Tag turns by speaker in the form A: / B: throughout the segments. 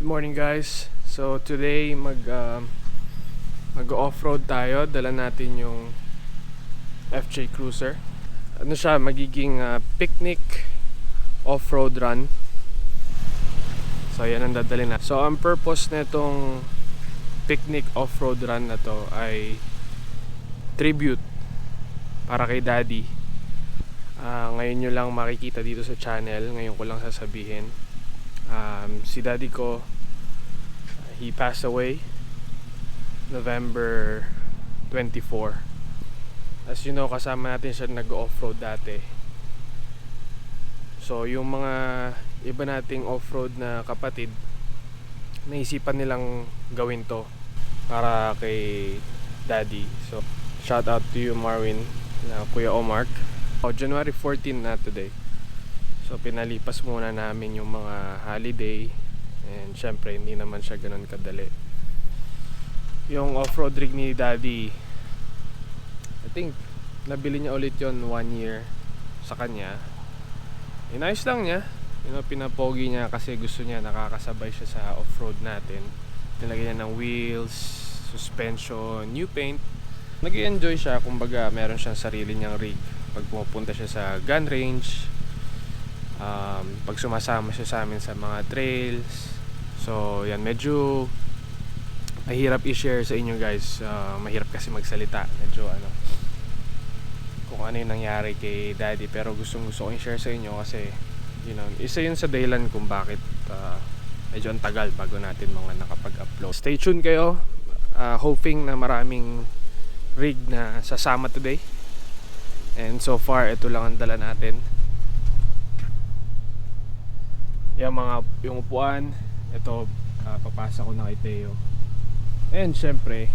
A: morning guys. So today mag-off-road tayo. Dala natin yung FJ Cruiser. Ano siya, magiging picnic off-road run. So yan ang dadalhin na. So ang purpose nitong picnic off-road run na to ay tribute para kay Daddy. Ngayon nyo lang makikita dito sa channel. Ngayon ko lang sasabihin. Si Daddy ko, he passed away November 24. As you know, kasama natin siya nag-off-road dati. So yung mga iba nating off-road na kapatid, naisipan nilang gawin to para kay Daddy. So shout out to you, Marwin, na Kuya Omar. January 14 na today. So pinalipas muna namin yung mga holiday. And syempre hindi naman siya ganun kadali. Yung off-road rig ni Daddy, I think nabili niya ulit yon 1 year sa kanya. Inayos lang niya, pinapogi niya kasi gusto niya nakakasabay siya sa off-road natin. Nilagyan niya ng wheels, suspension, new paint. Nag-i-enjoy siya, kumbaga meron siyang sarili niyang rig pag pumupunta siya sa gun range, pag sumasama siya sa amin sa mga trails. So yan, medyo mahirap i-share sa inyo guys. Mahirap kasi magsalita, medyo kung ano yung nangyari kay Daddy. Pero gusto ko i-share sa inyo kasi isa yun sa dahilan kung bakit medyo ang tagal bago natin mga nakapag-upload. Stay tuned kayo, hoping na maraming rig na sasama today. And so far ito lang ang dala natin. Yung upuan, ito papasa ko na kay Teo. And syempre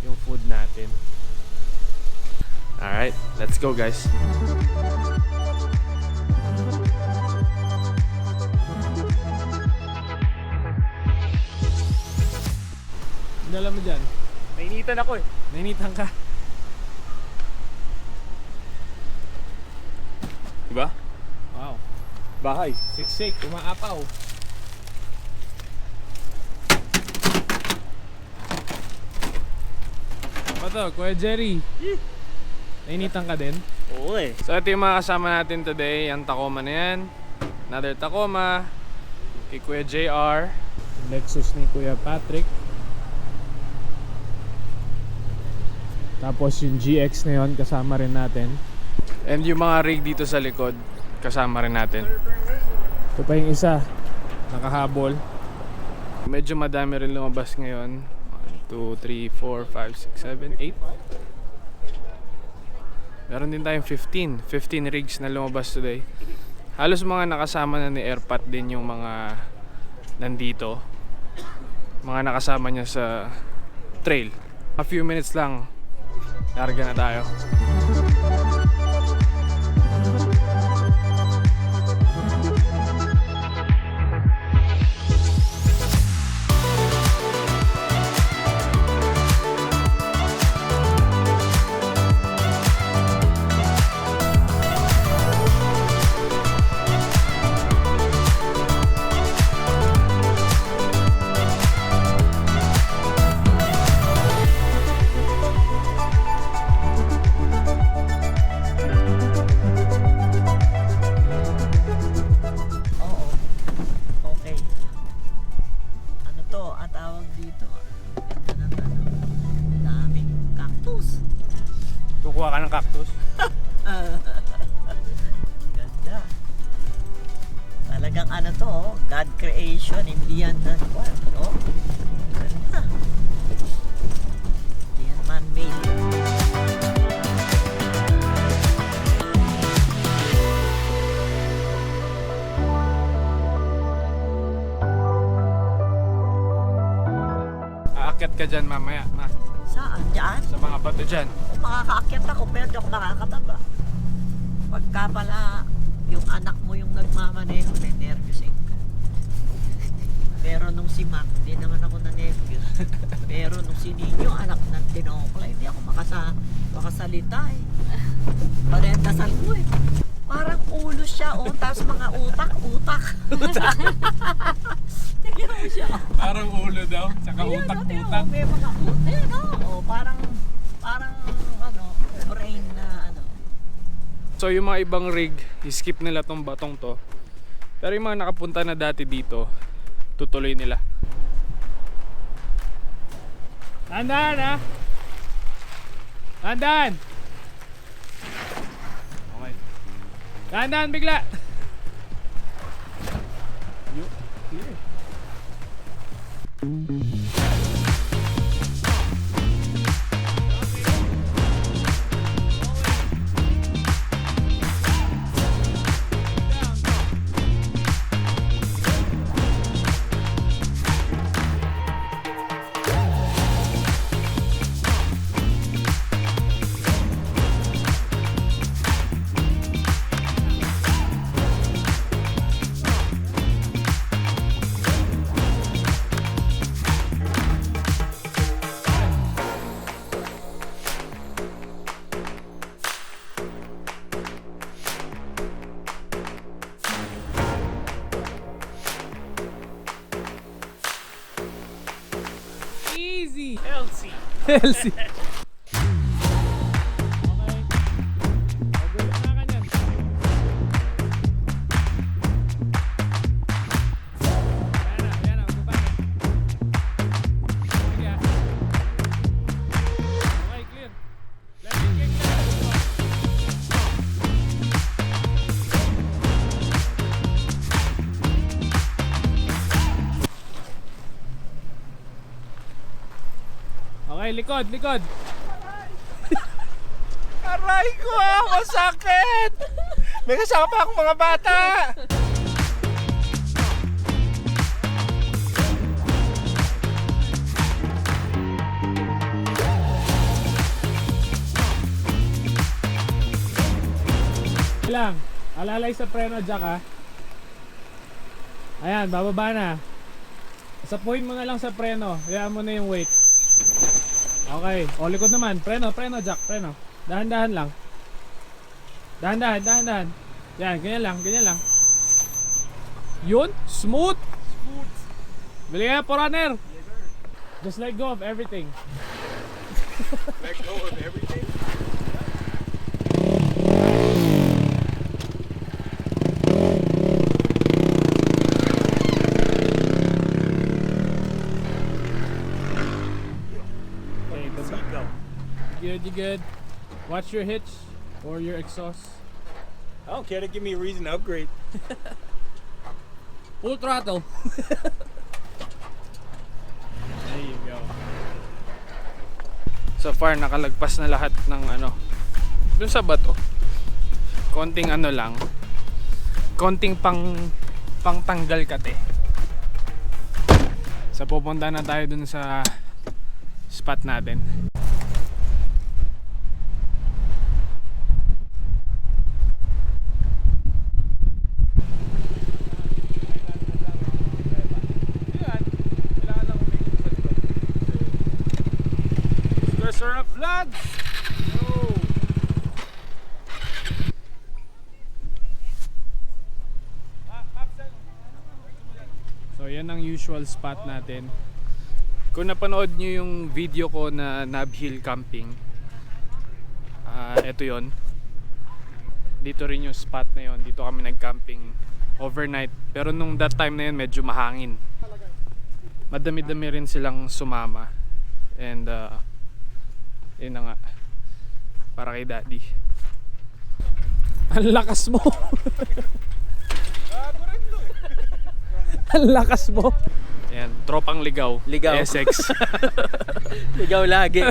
A: yung food natin. Alright, let's go guys. Dala mo dyan? Nainitan ako eh. Nainitan ka? Diba? Wow. Bahay. Siksik, umaapaw. Ano to, Kuya Jerry? Nainitan ka din?
B: Oo eh.
A: So ito yung mga kasama natin today. Ang Tacoma na yan. Another Tacoma. Kay Kuya JR. Lexus ni Kuya Patrick. Tapos yung GX na yun, kasama rin natin. And yung mga rig dito sa likod, kasama rin natin. Ito pa yung isa, nakahabol. Medyo madami rin lumabas ngayon. 1, 2, 3, 4, 5, 6, 7, 8. Meron din tayong 15 rigs na lumabas today. Halos mga nakasama na ni Airpat din yung mga nandito. Mga nakasama niya sa trail. A few minutes lang, larga na tayo. Kukuha ka ng cactus?
B: Ganda. Talagang God creation, hindi yan ganda. Hindi yan man-made.
A: Aakyat ka dyan mamaya, ma.
B: Saan? Diyan?
A: Sa mga bato dyan.
B: Kung makakaakyat ako, pero di ako nakakataba. Pagka pala yung anak mo yung nagmamaneho, may nervous ka. Pero nung si Mac, di naman ako na-nervous. Pero nung si Nino, anak ng tinokla, hindi ako makasalita eh. Parendasal ko eh. Parang ulo siya, oh. Tapos mga utak. Tignan mo siya.
A: Parang ulo daw, tsaka
B: Ayan, oh, tingnan mo, may mga utak. Ayan, oh. Parang, ano, brain na, ano.
A: So yung mga ibang rig, skip nila tong batong to. Pero yung mga nakapunta na dati dito, tutuloy nila. Tandaan ha! Tandaan! Okay. Tandaan bigla! Clear. Easy! Healthy! Healthy! Okay, likod! Aray ko masakit! May kasama pa akong mga bata! Lang, alalay sa preno jack ha. Ayan, bababa na. Sa point mo na lang sa preno, hayaan mo na yung weight. Okay, o likod naman, preno jack, preno. Dahan-dahan lang. Dahan-dahan. Yan, ganyan lang. Yun, smooth. Bili ka, Forerunner. Just let go of everything.
C: Let go of everything?
A: Okay, baba. You good. Watch your hitch or your exhaust.
C: I don't care to give me a reason to upgrade.
A: Full throttle. There you go. So far nakalagpas na lahat ng ano dun sa bato. Konting ano lang. Konting pangtanggal kate. So pupunta na tayo dun sa spot natin.
C: Surf vlog!
A: So yan ang usual spot natin. Kung napanood nyo yung video ko na Nab Hill Camping, eto yon. Dito rin yung spot na yon. Dito kami nag-camping overnight. Pero nung that time na yun medyo mahangin. Madami-dami rin silang sumama. And yun na nga, para kay Daddy. Ang lakas mo. Ang lakas mo. Ayan, tropang ligaw. Essex.
D: Ligaw lagi.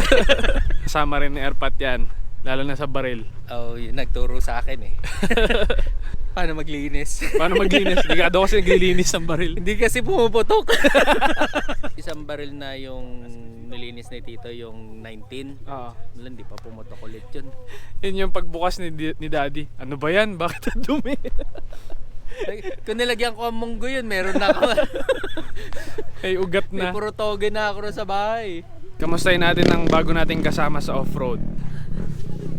A: Kasama rin ni Airpat yan, lalo na sa baril.
D: Oh, yun nagturo sa akin eh. Paano maglinis?
A: Paano maglinis? Hindi ka daw kasi naglilinis ng baril.
D: Hindi kasi pumuputok. Isang baril na yung nilinis ni Tito, yung 19.
A: Oo.
D: Wala, hindi pa pumutok ulit yun.
A: Yun yung pagbukas ni Daddy. Ano ba yan? Bakit ang dumi?
D: Kung nilagyan ko ang munggo yun, meron na ako.
A: Ay, ugat
D: May
A: na.
D: puro toge na ako sa bahay.
A: Kamustahin natin ang bago nating kasama sa off-road?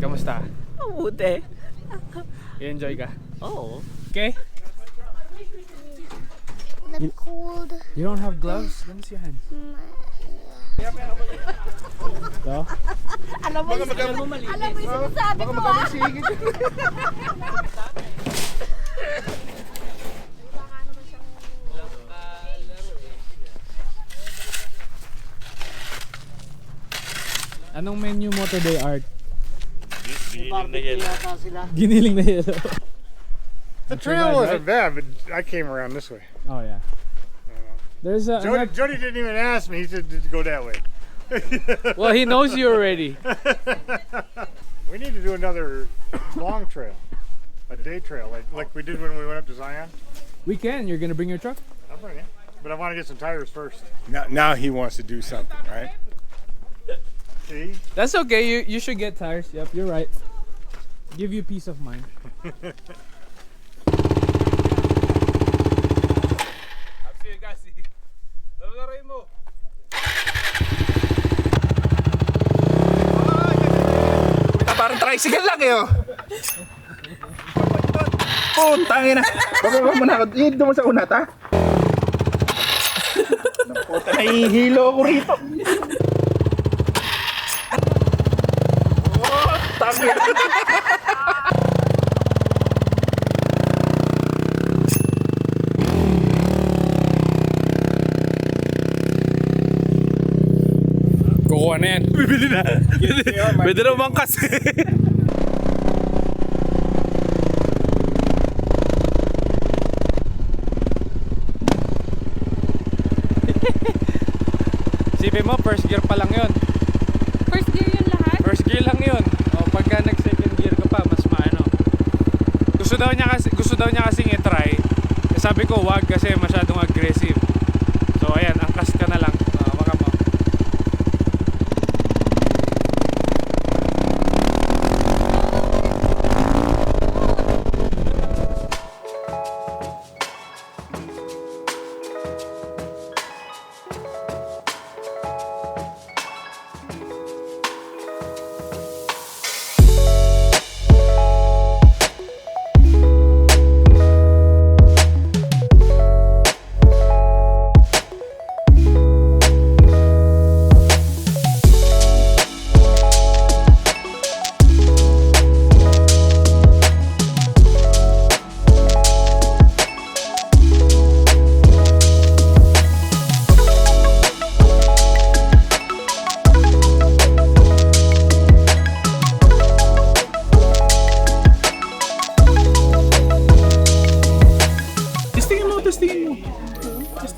A: Kamusta?
B: Mabuti.
A: I-enjoy ka.
B: Oo.
A: Okay?
E: I'm cold.
A: You don't have gloves? Let me see your hands. No?
E: Alam mo yung sinasabi ko ah.
A: Anong menu mo today, Art?
B: Barbecue yata sila.
A: Giniling na yelo.
F: The trail wasn't bad, but I came around this way.
A: Oh yeah. There's a
F: Jody didn't even ask me. He said to go that way.
A: well, he knows you already.
F: We need to do another long trail, a day trail, like we did when we went up to Zion.
A: We can. You're gonna bring your truck?
F: I'll bring it, but I want to get some tires first.
C: Now he wants to do something, right?
F: See?
A: That's okay. You should get tires. Yep, you're right. Give you peace of mind.
C: Parang tricycle lang eh, oh. Putangin na. Bababa mo na ako. Doon mo sa una, ta? Puta, nahihilo ako rito. Oh, tangin.
A: Kukuha na yan.
C: Bibili na. Pwede na mangkas.
A: Sipin mo, first gear pa lang yun.
G: First gear yun lahat?
A: First gear lang yun. O pagka nag second gear ka pa, mas maano. Gusto daw niya kasing i-try. Eh, sabi ko, wag kasi masyadong aggressive. So ayan, angkas ka na lang. Baka mo.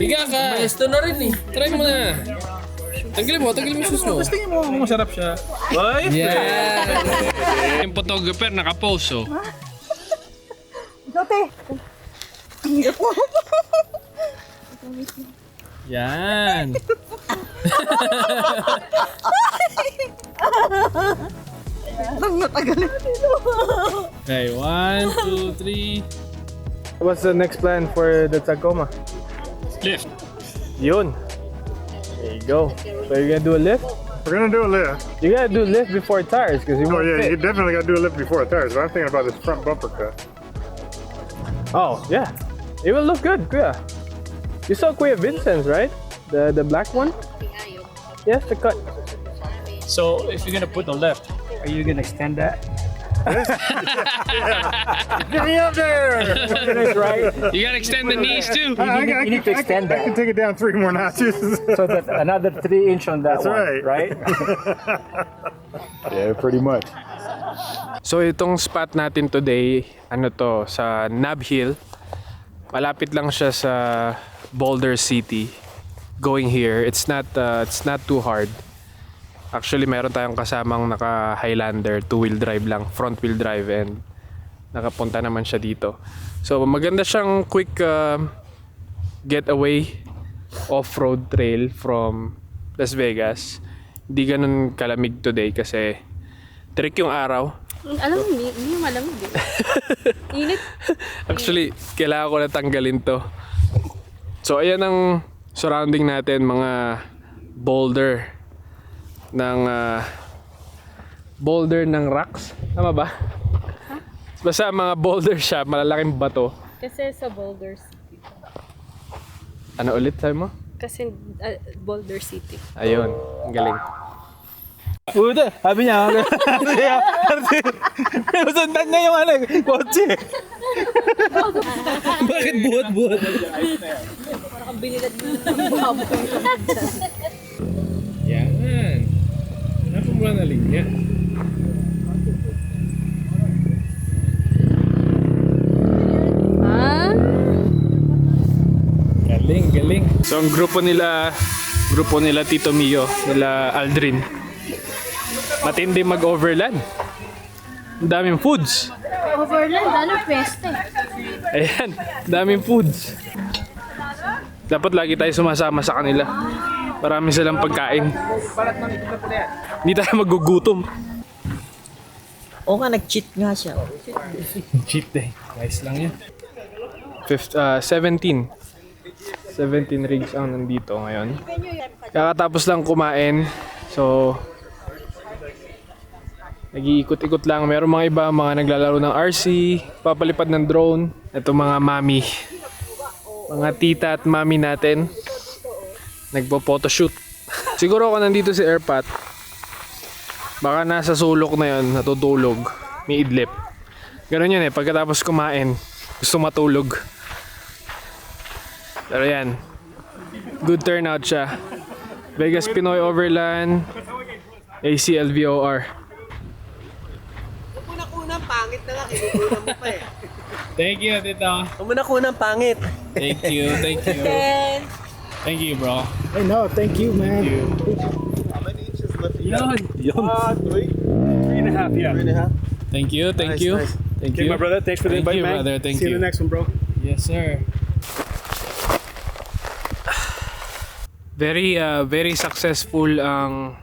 H: Higa ka! Maestro na rin eh. Try mo na. Tanggalin mo yung sus mo.
C: Tingin mo kung masarap siya. Boy!
H: Yeah! Yung photographer naka-pose oh. Yan! Okay, 1, 2, 3.
A: What's the next plan for the Tacoma?
H: Lift.
A: Yun. There you go. So you're gonna do a lift?
F: We're gonna do a lift.
A: You gotta do a lift before tires because you
F: Oh
A: won't
F: yeah, you
A: fit.
F: definitely got to do a lift before the tires. But I'm thinking about this front bumper cut.
A: Oh yeah, it will look good. Kuya. You saw Kuya Vincent's, right? The black one. Yes, the cut.
I: So if you're gonna put the lift, are you gonna extend that?
F: Get me up there!
A: Right.
H: You gotta extend the knees too.
I: You need to extend
F: I can
I: that
F: take it down 3 more notches.
I: so that another 3 inch on that
F: That's
I: one,
F: right.
C: Yeah, pretty much.
A: So itong spot natin today, ano to, sa Nab Hill. Malapit lang siya sa Boulder City. Going here, it's not too hard. Actually, meron tayong kasamang naka Highlander, 2-wheel drive lang, front wheel drive, and nakapunta naman siya dito. So maganda siyang quick getaway off-road trail from Las Vegas. Hindi ganun kalamig today kasi trick yung araw.
G: Alam mo, hindi malamig eh. Init.
A: Actually, kailangan ko na tanggalin to. So ayan ang surrounding natin, mga boulder ng rocks. Tama ba? Basta mga boulder siya, malalaking bato.
G: Kasi sa Boulder City.
A: Ano ulit sabi mo?
G: Kasi Boulder City.
A: Ayun, ang galing.
C: Puta, sabi niya. Sundan niya yung kotse.
H: Bakit buhat-buhat?
G: Parang binilad mo ng baboy.
A: Yan. Ano mo na linya?
G: Ah?
A: Galing, galing. So ang grupo nila Tito Mio, nila Aldrin, matindi mag-overland. Ang daming foods.
E: Overland, ano peste?
A: Ayan, daming foods. Dapat lagi tayo sumasama sa kanila. Marami silang pagkain. Hindi tayo magugutom.
B: O nga, nag-cheat nga siya.
A: Cheat day. Nice lang yun. 17 rigs ang nandito ngayon. Kakatapos lang kumain. So, nag-iikot-ikot lang. Meron mga iba, mga naglalaro ng RC, papalipad ng drone. Ito mga mami. Mga tita at mami natin. Nagpo-photoshoot. Siguro ako nandito si Airpat. Baka nasa sulok na yun, natutulog. May idlip. Ganun yun eh, pagkatapos kumain, gusto matulog. Pero yan, good turnout siya. Vegas Pinoy Overland, ACLVOR.
B: Unang pangit na nga, kinukulang mo pa eh.
H: Thank you, Tito.
B: Unang pangit.
H: Thank you, thank you. Thank you, bro.
C: Ay no, thank you, man.
H: Yun.
C: Three and a half, yeah.
H: Thank you, thank you. Thank
C: Okay,
H: you.
C: my brother, thanks for the
H: Thank
C: invite,
H: you,
C: man.
H: brother. Thank
C: See you in
H: you.
C: the next one, bro.
H: Yes, sir.
A: Very successful ang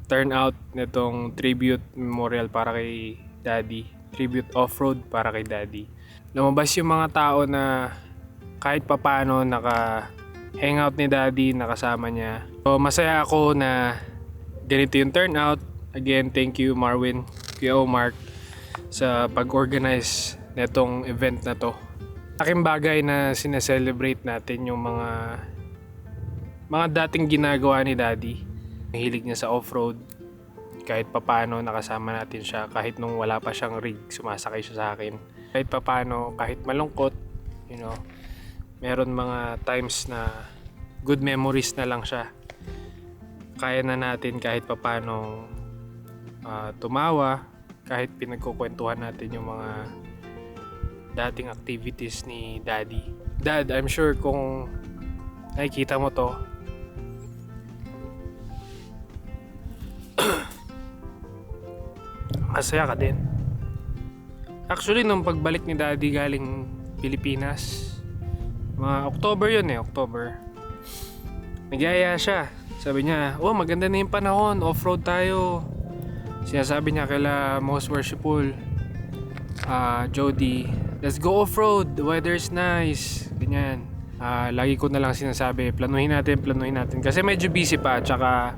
A: turnout nitong tribute memorial para kay Daddy. Tribute off-road para kay Daddy. Lumabas yung mga tao na kahit papaano naka-hangout ni Daddy, nakasama niya. So masaya ako na ganito yung turnout. Again, thank you Marwin, Kuya Mark sa pag-organize nitong event na to. Aking bagay na sineselebrate natin yung mga dating ginagawa ni Daddy. Mahilig niya sa off-road. Kahit papano nakasama natin siya. Kahit nung wala pa siyang rig, sumasakay siya sa akin. Kahit papano, kahit malungkot, meron mga times na good memories na lang siya. Kaya na natin kahit papano tumawa, kahit pinagkukwentuhan natin yung mga dating activities ni Daddy. Dad, I'm sure kung nakikita mo to, masaya ka din. Actually, nung pagbalik ni Daddy galing Pilipinas, mga October yun October. Nagyaya siya. Sabi niya, oh maganda na yung panahon, off-road tayo. Sinasabi niya kaila Most Worshipful, Jody, let's go off-road, the weather is nice. Ganyan. Lagi ko na lang sinasabi, planuhin natin. Kasi medyo busy pa, tsaka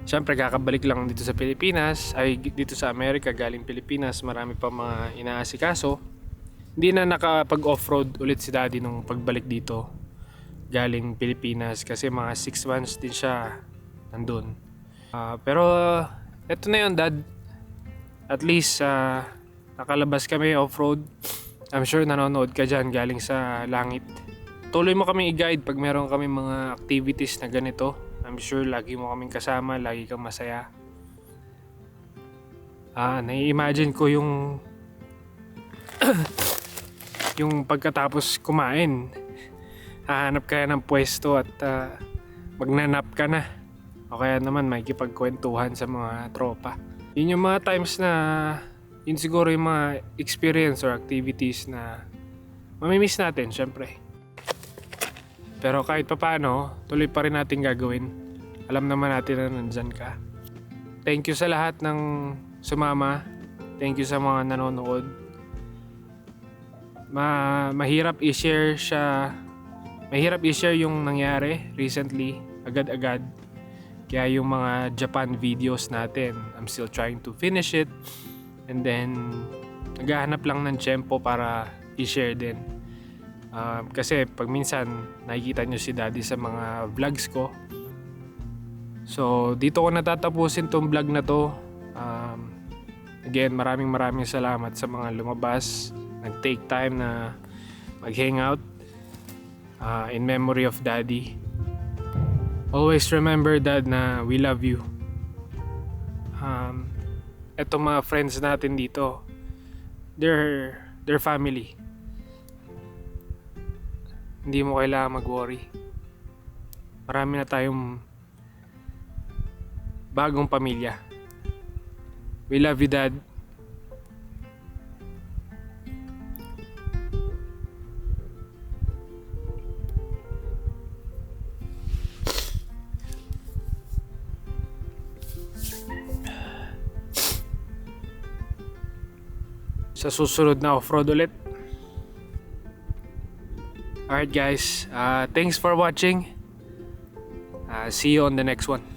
A: syempre kakabalik lang dito sa Pilipinas, ay dito sa Amerika, galing Pilipinas, marami pa mga inaasikaso. Hindi na nakapag-off-road ulit si Daddy nung pagbalik dito, galing Pilipinas, kasi mga 6 months din siya nandun. Pero eto na yun, Dad. At least nakalabas kami off-road. I'm sure nanonood ka dyan galing sa langit. Tuloy mo kami i-guide pag meron kami mga activities na ganito. I'm sure lagi mo kaming kasama, lagi kang masaya. Nai-imagine ko yung yung pagkatapos kumain, hahanap ka ng pwesto at magnanap ka na. O kaya naman makikipagkwentuhan sa mga tropa. Yun yung mga times na yun siguro yung mga experience or activities na mamimiss natin, syempre. Pero kahit papaano, tuloy pa rin natin gagawin. Alam naman natin na nandyan ka. Thank you sa lahat ng sumama. Thank you sa mga nanonood. Mahirap i-share yung nangyari recently, agad-agad. Kaya yung mga Japan videos natin, I'm still trying to finish it. And then, naghahanap lang ng tiyempo para i-share din. Kasi pag minsan nakikita nyo si Daddy sa mga vlogs ko. So dito ko natatapusin tong vlog na to. Again, maraming salamat sa mga lumabas, nag-take time na mag-hangout in memory of Daddy. Always remember, Dad, na we love you. Etong mga friends natin dito, they're family. Hindi mo kailangan mag-worry. Marami na tayong bagong pamilya. We love you, Dad. Sa susunod na off-road ulit. Alright guys, thanks for watching. See you on the next one.